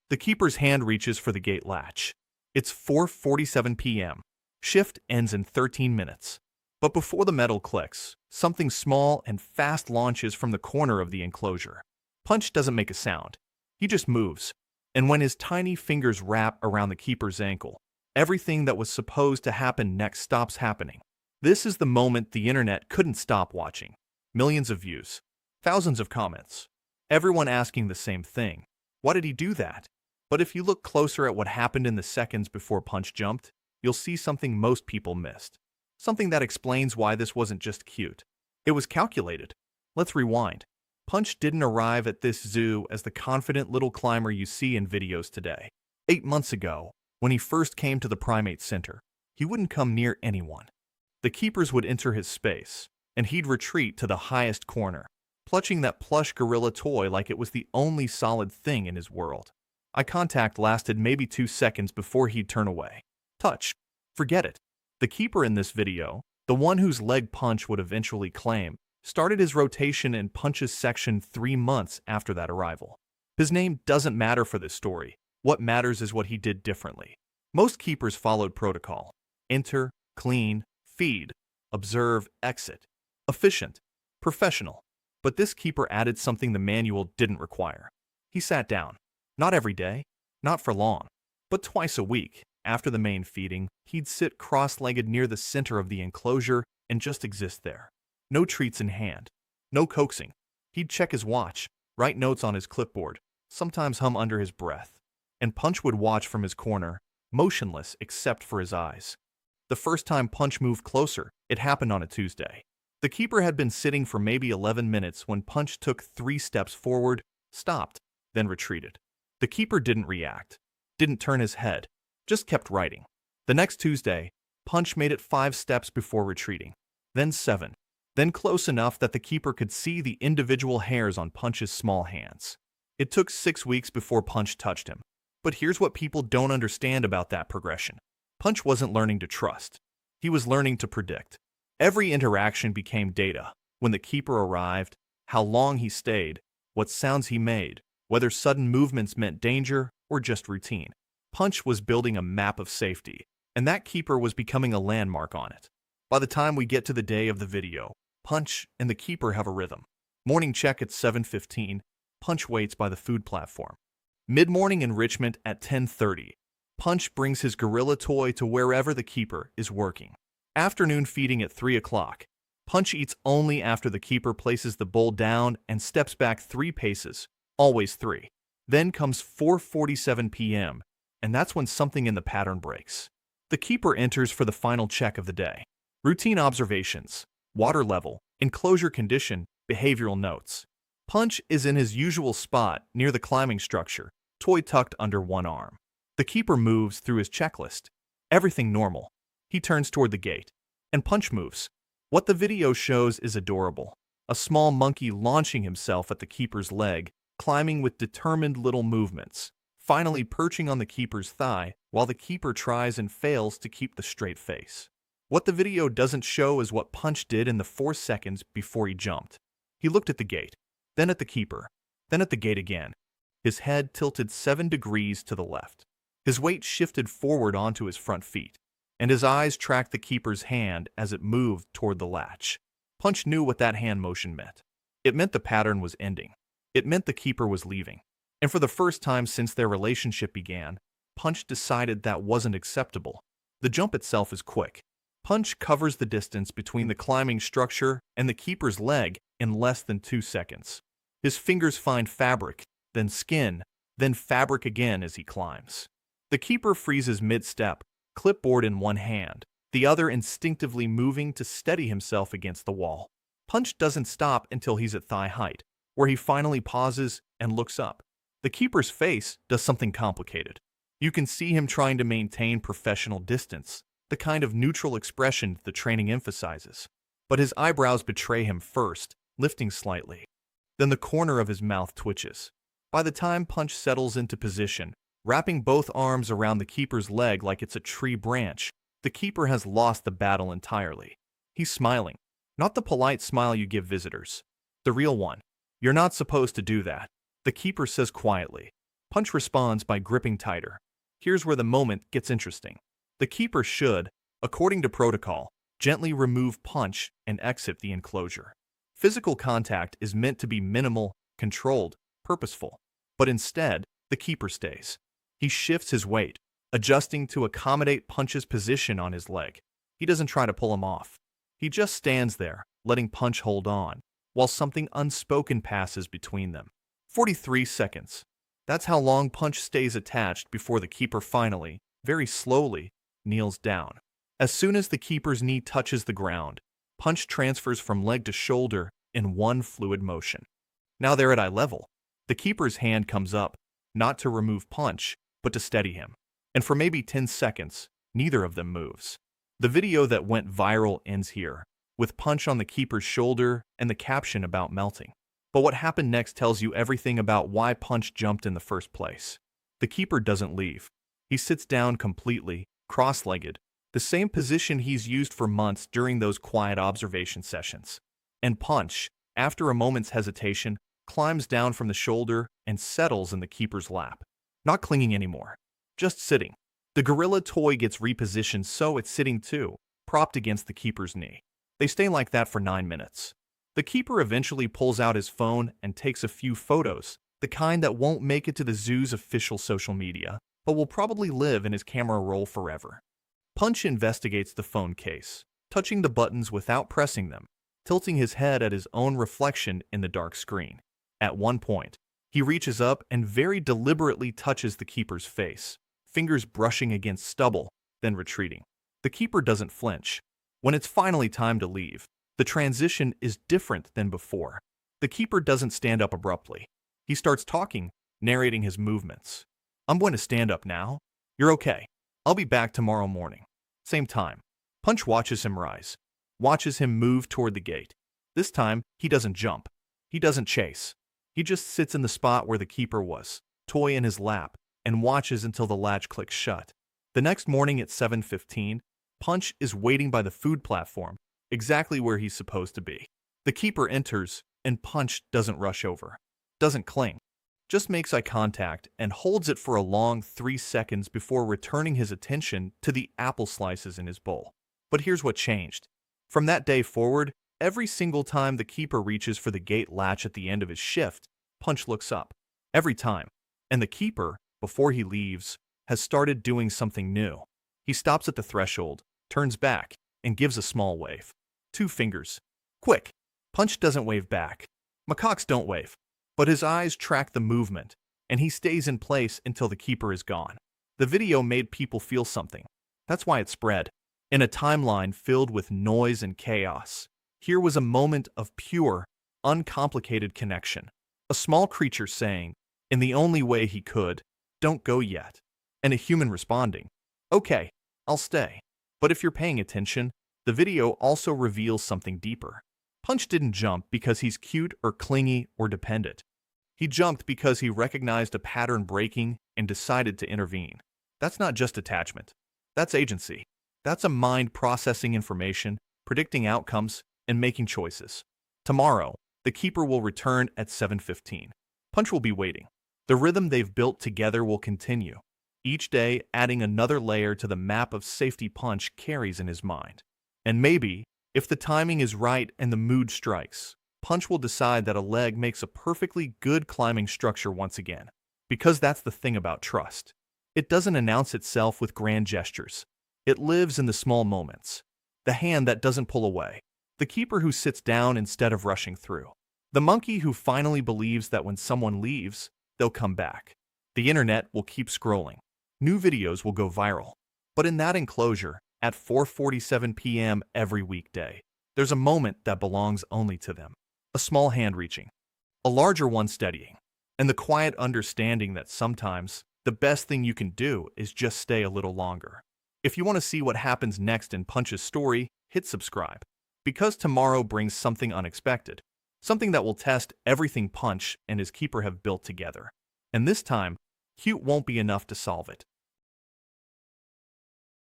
The keeper's hand reaches for the gate latch. It's 4:47 p.m. Shift ends in 13 minutes. But before the metal clicks, something small and fast launches from the corner of the enclosure. Punch doesn't make a sound. He just moves. And when his tiny fingers wrap around the keeper's ankle, everything that was supposed to happen next stops happening. This is the moment the internet couldn't stop watching. Millions of views. Thousands of comments. Everyone asking the same thing. Why did he do that? But if you look closer at what happened in the seconds before Punch jumped, you'll see something most people missed. Something that explains why this wasn't just cute. It was calculated. Let's rewind. Punch didn't arrive at this zoo as the confident little climber you see in videos today. 8 months ago, when he first came to the primate center, he wouldn't come near anyone. The keepers would enter his space, and he'd retreat to the highest corner, clutching that plush gorilla toy like it was the only solid thing in his world. Eye contact lasted maybe 2 seconds before he'd turn away. Touch. Forget it. The keeper in this video, the one whose leg Punch would eventually claim, started his rotation in Punch's section 3 months after that arrival. His name doesn't matter for this story. What matters is what he did differently. Most keepers followed protocol. Enter, clean, feed, observe, exit. Efficient, professional. But this keeper added something the manual didn't require. He sat down. Not every day, not for long, but twice a week. After the main feeding, he'd sit cross-legged near the center of the enclosure and just exist there. No treats in hand. No coaxing. He'd check his watch, write notes on his clipboard, sometimes hum under his breath. And Punch would watch from his corner, motionless except for his eyes. The first time Punch moved closer, it happened on a Tuesday. The keeper had been sitting for maybe 11 minutes when Punch took 3 steps forward, stopped, then retreated. The keeper didn't react, didn't turn his head, just kept writing. The next Tuesday, Punch made it 5 steps before retreating, then 7, then close enough that the keeper could see the individual hairs on Punch's small hands. It took 6 weeks before Punch touched him. But here's what people don't understand about that progression. Punch wasn't learning to trust. He was learning to predict. Every interaction became data. When the keeper arrived, how long he stayed, what sounds he made, whether sudden movements meant danger or just routine. Punch was building a map of safety, and that keeper was becoming a landmark on it. By the time we get to the day of the video, Punch and the keeper have a rhythm. Morning check at 7:15, Punch waits by the food platform. Mid-morning enrichment at 10:30. Punch brings his gorilla toy to wherever the keeper is working. Afternoon feeding at 3 o'clock. Punch eats only after the keeper places the bowl down and steps back 3 paces, always 3. Then comes 4:47 p.m., and that's when something in the pattern breaks. The keeper enters for the final check of the day. Routine observations, water level, enclosure condition, behavioral notes. Punch is in his usual spot near the climbing structure, toy tucked under one arm. The keeper moves through his checklist. Everything normal. He turns toward the gate, and Punch moves. What the video shows is adorable. A small monkey launching himself at the keeper's leg, climbing with determined little movements, finally perching on the keeper's thigh while the keeper tries and fails to keep the straight face. What the video doesn't show is what Punch did in the 4 seconds before he jumped. He looked at the gate, then at the keeper, then at the gate again. His head tilted 7 degrees to the left. His weight shifted forward onto his front feet, and his eyes tracked the keeper's hand as it moved toward the latch. Punch knew what that hand motion meant. It meant the pattern was ending. It meant the keeper was leaving. And for the first time since their relationship began, Punch decided that wasn't acceptable. The jump itself is quick. Punch covers the distance between the climbing structure and the keeper's leg in less than 2 seconds. His fingers find fabric, then skin, then fabric again as he climbs. The keeper freezes mid-step, clipboard in one hand, the other instinctively moving to steady himself against the wall. Punch doesn't stop until he's at thigh height, where he finally pauses and looks up. The keeper's face does something complicated. You can see him trying to maintain professional distance, the kind of neutral expression the training emphasizes. But his eyebrows betray him first, lifting slightly. Then the corner of his mouth twitches. By the time Punch settles into position, wrapping both arms around the keeper's leg like it's a tree branch, the keeper has lost the battle entirely. He's smiling. Not the polite smile you give visitors. The real one. You're not supposed to do that, the keeper says quietly. Punch responds by gripping tighter. Here's where the moment gets interesting. The keeper should, according to protocol, gently remove Punch and exit the enclosure. Physical contact is meant to be minimal, controlled, purposeful. But instead, the keeper stays. He shifts his weight, adjusting to accommodate Punch's position on his leg. He doesn't try to pull him off. He just stands there, letting Punch hold on, while something unspoken passes between them. 43 seconds. That's how long Punch stays attached before the keeper finally, very slowly, kneels down. As soon as the keeper's knee touches the ground, Punch transfers from leg to shoulder in one fluid motion. Now they're at eye level. The keeper's hand comes up, not to remove Punch, but to steady him. And for maybe 10 seconds, neither of them moves. The video that went viral ends here, with Punch on the keeper's shoulder and the caption about melting. But what happened next tells you everything about why Punch jumped in the first place. The keeper doesn't leave. He sits down completely, cross-legged, the same position he's used for months during those quiet observation sessions. And Punch, after a moment's hesitation, climbs down from the shoulder and settles in the keeper's lap. Not clinging anymore, just sitting. The gorilla toy gets repositioned so it's sitting too, propped against the keeper's knee. They stay like that for 9 minutes. The keeper eventually pulls out his phone and takes a few photos, the kind that won't make it to the zoo's official social media, but will probably live in his camera roll forever. Punch investigates the phone case, touching the buttons without pressing them, tilting his head at his own reflection in the dark screen. At one point, he reaches up and very deliberately touches the keeper's face, fingers brushing against stubble, then retreating. The keeper doesn't flinch. When it's finally time to leave, the transition is different than before. The keeper doesn't stand up abruptly. He starts talking, narrating his movements. "I'm going to stand up now. You're okay. I'll be back tomorrow morning. Same time." Punch watches him rise, watches him move toward the gate. This time, he doesn't jump. He doesn't chase. He just sits in the spot where the keeper was, toy in his lap, and watches until the latch clicks shut. The next morning at 7:15, Punch is waiting by the food platform, exactly where he's supposed to be. The keeper enters, and Punch doesn't rush over, doesn't cling, just makes eye contact and holds it for a long 3 seconds before returning his attention to the apple slices in his bowl. But here's what changed. From that day forward, every single time the keeper reaches for the gate latch at the end of his shift, Punch looks up. Every time. And the keeper, before he leaves, has started doing something new. He stops at the threshold, turns back, and gives a small wave. 2 fingers. Quick. Punch doesn't wave back. Macaques don't wave. But his eyes track the movement, and he stays in place until the keeper is gone. The video made people feel something. That's why it spread. In a timeline filled with noise and chaos, here was a moment of pure, uncomplicated connection. A small creature saying, in the only way he could, "Don't go yet." And a human responding, "Okay, I'll stay." But if you're paying attention, the video also reveals something deeper. Punch didn't jump because he's cute or clingy or dependent. He jumped because he recognized a pattern breaking and decided to intervene. That's not just attachment. That's agency. That's a mind processing information, predicting outcomes, and making choices. Tomorrow, the keeper will return at 7:15. Punch will be waiting. The rhythm they've built together will continue, each day adding another layer to the map of safety Punch carries in his mind. And maybe, if the timing is right and the mood strikes, Punch will decide that a leg makes a perfectly good climbing structure once again. Because that's the thing about trust. It doesn't announce itself with grand gestures. It lives in the small moments. The hand that doesn't pull away. The keeper who sits down instead of rushing through. The monkey who finally believes that when someone leaves, they'll come back. The internet will keep scrolling. New videos will go viral. But in that enclosure, at 4:47 p.m. every weekday, there's a moment that belongs only to them. A small hand reaching. A larger one steadying. And the quiet understanding that sometimes the best thing you can do is just stay a little longer. If you want to see what happens next in Punch's story, hit subscribe. Because tomorrow brings something unexpected. Something that will test everything Punch and his keeper have built together. And this time, cute won't be enough to solve it.